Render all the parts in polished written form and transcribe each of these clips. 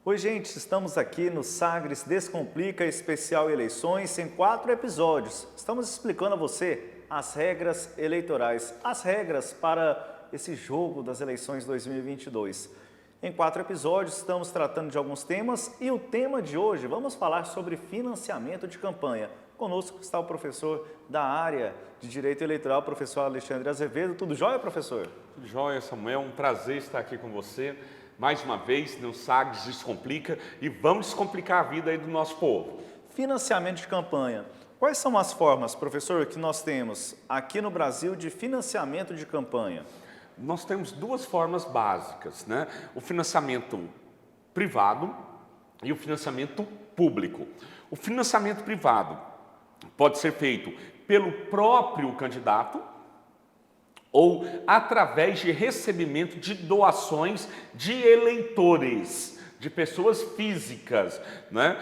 Oi, gente, estamos aqui no Sagres Descomplica Especial Eleições em 4 episódios. Estamos explicando a você as regras eleitorais, as regras para esse jogo das eleições 2022. Em 4 episódios, estamos tratando de alguns temas e o tema de hoje, vamos falar sobre financiamento de campanha. Conosco está o professor da área de Direito Eleitoral, professor Alexandre Azevedo. Tudo jóia, professor? Tudo jóia, Samuel. Um prazer estar aqui com você. Mais uma vez, no Sagres Descomplica e vamos descomplicar a vida aí do nosso povo. Financiamento de campanha. Quais são as formas, professor, que nós temos aqui no Brasil de financiamento de campanha? Nós temos duas formas básicas, né? O financiamento privado e o financiamento público. O financiamento privado pode ser feito pelo próprio candidato ou através de recebimento de doações de eleitores, de pessoas físicas, né?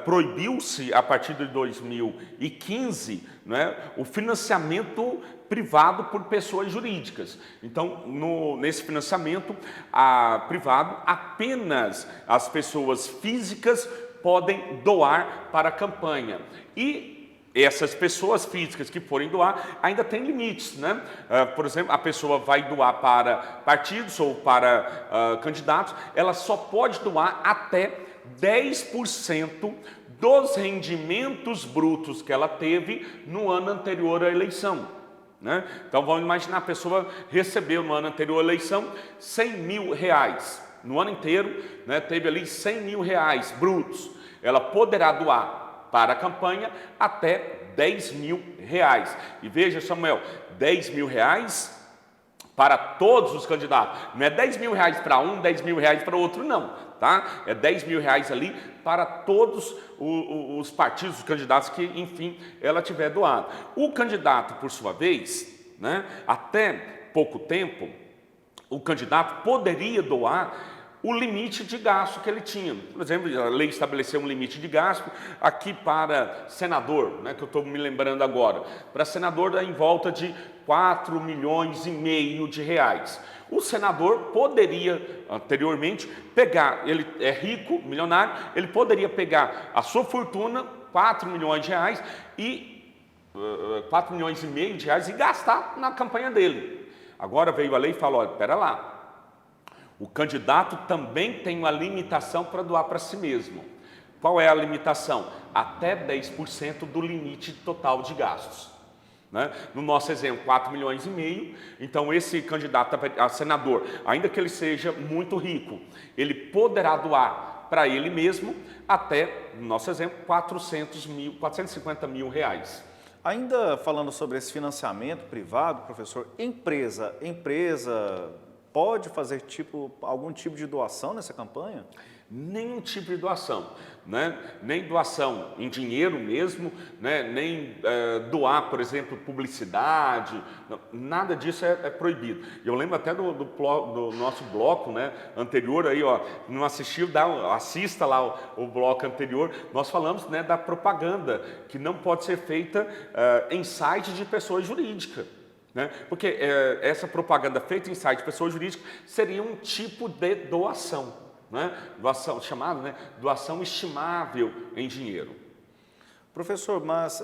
Proibiu-se, a partir de 2015, né, o financiamento privado por pessoas jurídicas. Então, nesse financiamento privado, apenas as pessoas físicas podem doar para a campanha. E essas pessoas físicas que forem doar ainda tem limites, né? Por exemplo, a pessoa vai doar para partidos ou para candidatos, ela só pode doar até 10% dos rendimentos brutos que ela teve no ano anterior à eleição, né? Então vamos imaginar, a pessoa recebeu no ano anterior à eleição 100 mil reais. No ano inteiro, né, teve ali 100 mil reais brutos. Ela poderá doar para a campanha até 10 mil reais. E veja, Samuel, 10 mil reais para todos os candidatos. Não é 10 mil reais para um, 10 mil reais para outro, não. Tá? É 10 mil reais ali para todos os partidos, os candidatos que, enfim, ela tiver doado. O candidato, por sua vez, né, até pouco tempo, o candidato poderia doar o limite de gasto que ele tinha. Por exemplo, a lei estabeleceu um limite de gasto aqui para senador, né, que eu estou me lembrando agora. Para senador dá em volta de 4,5 milhões de reais. O senador poderia, anteriormente, pegar, ele é rico, milionário, ele poderia pegar a sua fortuna, 4 milhões de reais, e 4,5 milhões de reais e gastar na campanha dele. Agora veio a lei e falou, olha, espera lá, o candidato também tem uma limitação para doar para si mesmo. Qual é a limitação? Até 10% do limite total de gastos, né? No nosso exemplo, 4,5 milhões. Então esse candidato a senador, ainda que ele seja muito rico, ele poderá doar para ele mesmo até, no nosso exemplo, 450 mil reais. Ainda falando sobre esse financiamento privado, professor, empresa pode fazer algum tipo de doação nessa campanha? Nenhum tipo de doação, né? Nem doação em dinheiro mesmo, né? Nem doar, por exemplo, publicidade, nada disso é proibido. Eu lembro até do nosso bloco, né, anterior, aí, ó, não assistiu, assista lá o bloco anterior, nós falamos, né, da propaganda, que não pode ser feita em site de pessoa jurídica. Né? Porque essa propaganda feita em site de pessoa jurídica seria um tipo de doação, né? Doação chamada, né, doação estimável em dinheiro. Professor, mas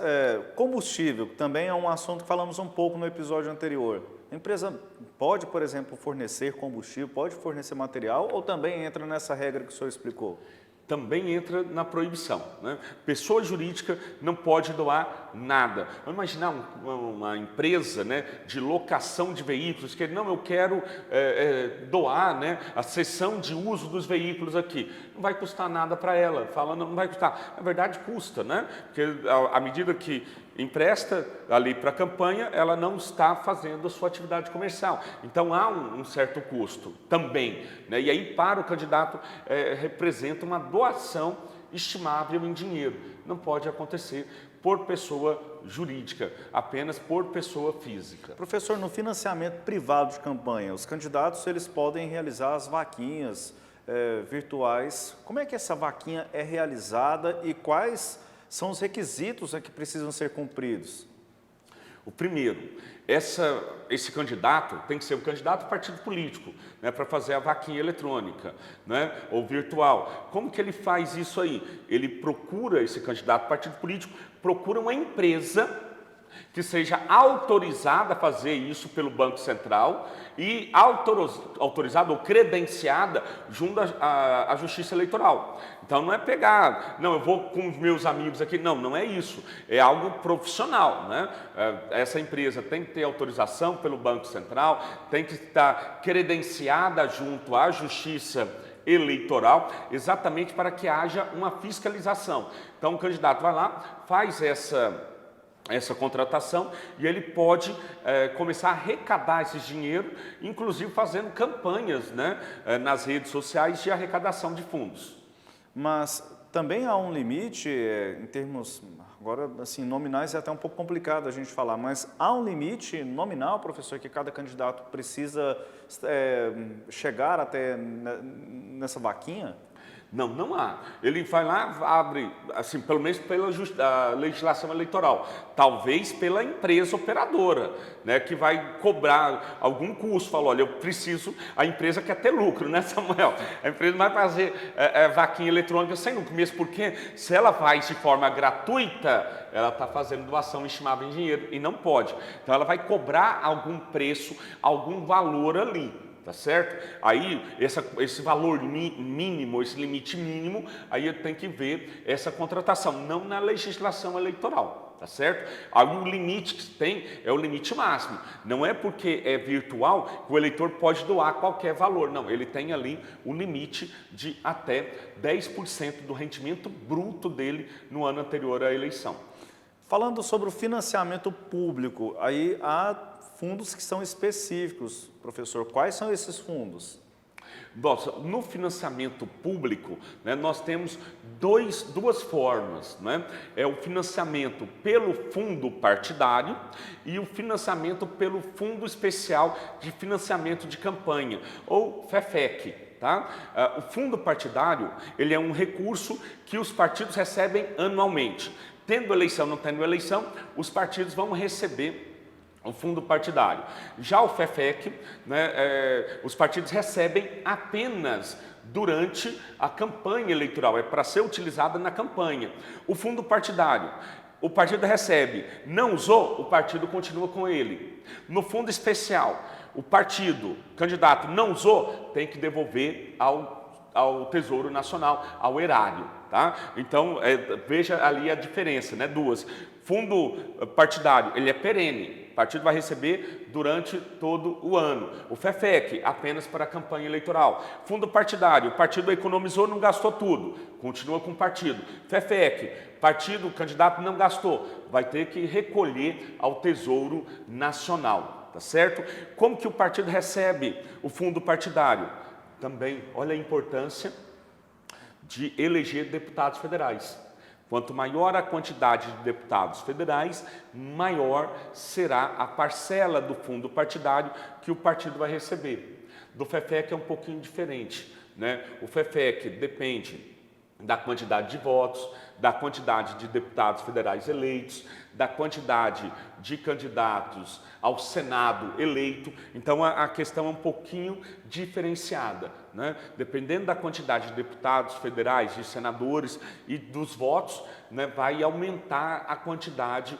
combustível também é um assunto que falamos um pouco no episódio anterior. A empresa pode, por exemplo, fornecer combustível, pode fornecer material ou também entra nessa regra que o senhor explicou? Também entra na proibição, né? Pessoa jurídica não pode doar nada. Vamos imaginar uma empresa, né, de locação de veículos, que não, eu quero doar, né, a cessão de uso dos veículos aqui. Não vai custar nada para ela. Fala, não vai custar. Na verdade, custa, né? Porque à medida que empresta ali para a campanha, ela não está fazendo a sua atividade comercial. Então há um certo custo também, né? E aí para o candidato representa uma doação estimável em dinheiro. Não pode acontecer por pessoa jurídica, apenas por pessoa física. Professor, no financiamento privado de campanha, os candidatos eles podem realizar as vaquinhas virtuais. Como é que essa vaquinha é realizada e quais são os requisitos que precisam ser cumpridos? O primeiro, esse candidato tem que ser um candidato a partido político, né, para fazer a vaquinha eletrônica, né, ou virtual. Como que ele faz isso aí? Ele procura, esse candidato a partido político, procura uma empresa que seja autorizada a fazer isso pelo Banco Central e autorizada ou credenciada junto à Justiça Eleitoral. Então não é pegar, não, eu vou com os meus amigos aqui, não, não é isso, é algo profissional, né? Essa empresa tem que ter autorização pelo Banco Central, tem que estar credenciada junto à Justiça Eleitoral, exatamente para que haja uma fiscalização. Então o candidato vai lá, faz essa contratação e ele pode começar a arrecadar esse dinheiro, inclusive fazendo campanhas, né, nas redes sociais de arrecadação de fundos. Mas também há um limite, em termos, agora assim, nominais é até um pouco complicado a gente falar, mas há um limite nominal, professor, que cada candidato precisa chegar até nessa vaquinha? Não, não há. Ele vai lá, abre, assim, pelo menos pela legislação eleitoral, talvez pela empresa operadora, né, que vai cobrar algum custo. Falou, olha, eu preciso, a empresa quer ter lucro, né, Samuel? A empresa não vai fazer vaquinha eletrônica sem lucro, mesmo porque se ela faz de forma gratuita, ela está fazendo doação estimável em dinheiro e não pode. Então ela vai cobrar algum preço, algum valor ali. Tá certo? Aí, esse valor mínimo, esse limite mínimo, aí tem que ver essa contratação, não na legislação eleitoral, tá certo? Aí o limite que tem é o limite máximo. Não é porque é virtual que o eleitor pode doar qualquer valor, não. Ele tem ali o limite de até 10% do rendimento bruto dele no ano anterior à eleição. Falando sobre o financiamento público, aí há fundos que são específicos, professor. Quais são esses fundos? Nossa, no financiamento público, né, nós temos duas formas, né? É o financiamento pelo fundo partidário e o financiamento pelo Fundo Especial de Financiamento de Campanha, ou FEFEC. Tá? O fundo partidário, ele é um recurso que os partidos recebem anualmente. Tendo eleição, não tendo eleição, os partidos vão receber o fundo partidário. Já o FEFEC, né, os partidos recebem apenas durante a campanha eleitoral, é para ser utilizada na campanha. O fundo partidário, o partido recebe, não usou, o partido continua com ele. No fundo especial, o partido, candidato, não usou, tem que devolver ao Tesouro Nacional, ao erário. Tá? Então, veja ali a diferença, né? Duas. Fundo partidário, ele é perene. O partido vai receber durante todo o ano. O FEFEC, apenas para a campanha eleitoral. Fundo partidário, o partido economizou, não gastou tudo. Continua com o partido. FEFEC, partido, o candidato não gastou. Vai ter que recolher ao Tesouro Nacional. Tá certo? Como que o partido recebe o fundo partidário? Também, olha a importância de eleger deputados federais. Quanto maior a quantidade de deputados federais, maior será a parcela do fundo partidário que o partido vai receber. Do FEFEC é um pouquinho diferente, né? O FEFEC depende da quantidade de votos, da quantidade de deputados federais eleitos, da quantidade de candidatos ao Senado eleito. Então a questão é um pouquinho diferenciada, né? Dependendo da quantidade de deputados federais, de senadores e dos votos, né, vai aumentar a quantidade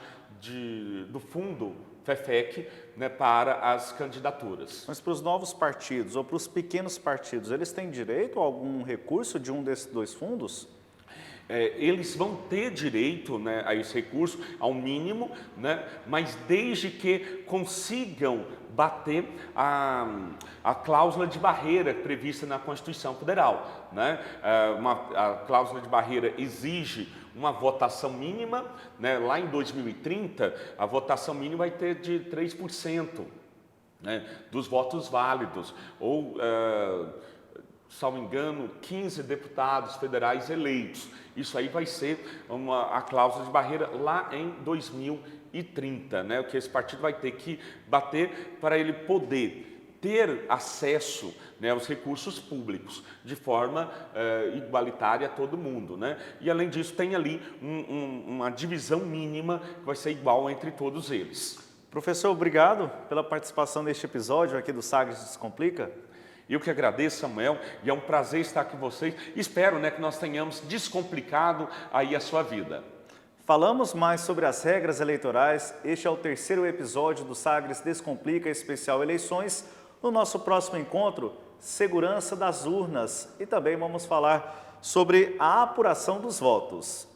do fundo FEFEC, né, para as candidaturas. Mas para os novos partidos ou para os pequenos partidos, eles têm direito a algum recurso de um desses dois fundos? Eles vão ter direito, né, a esse recurso, ao mínimo, né, mas desde que consigam bater a cláusula de barreira prevista na Constituição Federal. Né? A cláusula de barreira exige uma votação mínima, né? Lá em 2030, a votação mínima vai ter de 3%, né, dos votos válidos, ou, salvo engano, 15 deputados federais eleitos. Isso aí vai ser a cláusula de barreira lá em 2030, né? O que esse partido vai ter que bater para ele poder ter acesso, né, aos recursos públicos de forma igualitária a todo mundo, né? E além disso tem ali uma divisão mínima que vai ser igual entre todos eles. Professor, obrigado pela participação neste episódio aqui do Sagres Descomplica. Eu que agradeço, Samuel, e é um prazer estar aqui com vocês. Espero, que nós tenhamos descomplicado aí a sua vida. Falamos mais sobre as regras eleitorais. Este é o terceiro episódio do Sagres Descomplica Especial Eleições. No nosso próximo encontro, segurança das urnas. E também vamos falar sobre a apuração dos votos.